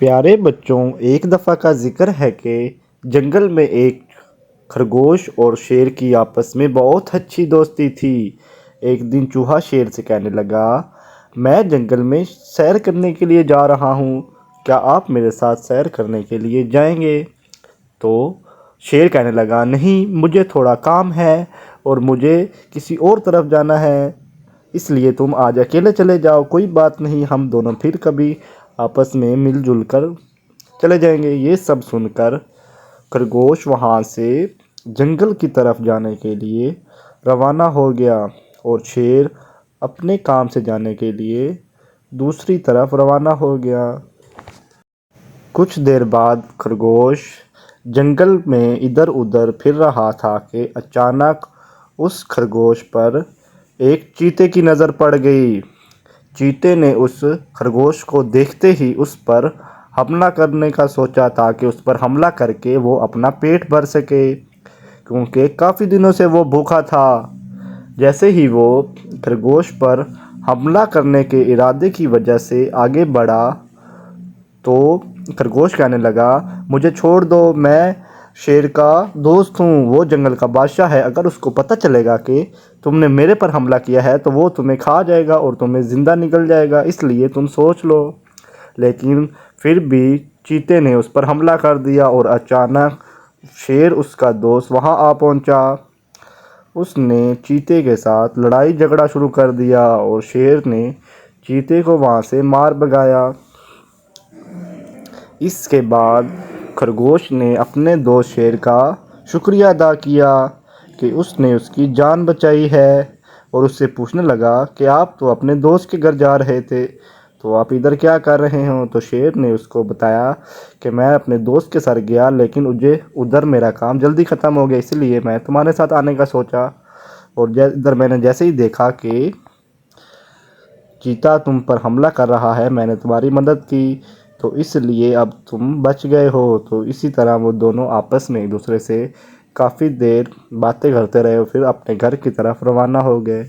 प्यारे बच्चों, एक दफ़ा का ज़िक्र है कि जंगल में एक खरगोश और शेर की आपस में बहुत अच्छी दोस्ती थी। एक दिन चूहा शेर से कहने लगा, मैं जंगल में सैर करने के लिए जा रहा हूँ, क्या आप मेरे साथ सैर करने के लिए जाएंगे? तो शेर कहने लगा, नहीं, मुझे थोड़ा काम है और मुझे किसी और तरफ जाना है, इसलिए तुम आज अकेले चले जाओ। कोई बात नहीं, हम दोनों फिर कभी आपस में मिलजुल कर चले जाएंगे। ये सब सुनकर खरगोश वहाँ से जंगल की तरफ जाने के लिए रवाना हो गया और शेर अपने काम से जाने के लिए दूसरी तरफ रवाना हो गया। कुछ देर बाद खरगोश जंगल में इधर उधर फिर रहा था कि अचानक उस खरगोश पर एक चीते की नज़र पड़ गई। चीते ने उस खरगोश को देखते ही उस पर हमला करने का सोचा था कि उस पर हमला करके वो अपना पेट भर सके, क्योंकि काफ़ी दिनों से वो भूखा था। जैसे ही वो खरगोश पर हमला करने के इरादे की वजह से आगे बढ़ा तो खरगोश कहने लगा, मुझे छोड़ दो, मैं शेर का दोस्त हूँ, वो जंगल का बादशाह है। अगर उसको पता चलेगा कि तुमने मेरे पर हमला किया है तो वो तुम्हें खा जाएगा और तुम्हें ज़िंदा निकल जाएगा, इसलिए तुम सोच लो। लेकिन फिर भी चीते ने उस पर हमला कर दिया और अचानक शेर उसका दोस्त वहाँ आ पहुँचा। उसने चीते के साथ लड़ाई झगड़ा शुरू कर दिया और शेर ने चीते को वहाँ से मार भगाया। इसके बाद खरगोश ने अपने दोस्त शेर का शुक्रिया अदा किया कि उसने उसकी जान बचाई है और उससे पूछने लगा कि आप तो अपने दोस्त के घर जा रहे थे, तो आप इधर क्या कर रहे हो? तो शेर ने उसको बताया कि मैं अपने दोस्त के साथ गया, लेकिन मुझे उधर मेरा काम जल्दी ख़त्म हो गया, इसलिए मैं तुम्हारे साथ आने का सोचा। और इधर मैंने जैसे ही देखा कि चीता तुम पर हमला कर रहा है, मैंने तुम्हारी मदद की, तो इसलिए अब तुम बच गए हो। तो इसी तरह वो दोनों आपस में एक दूसरे से काफ़ी देर बातें करते रहे और फिर अपने घर की तरफ रवाना हो गए।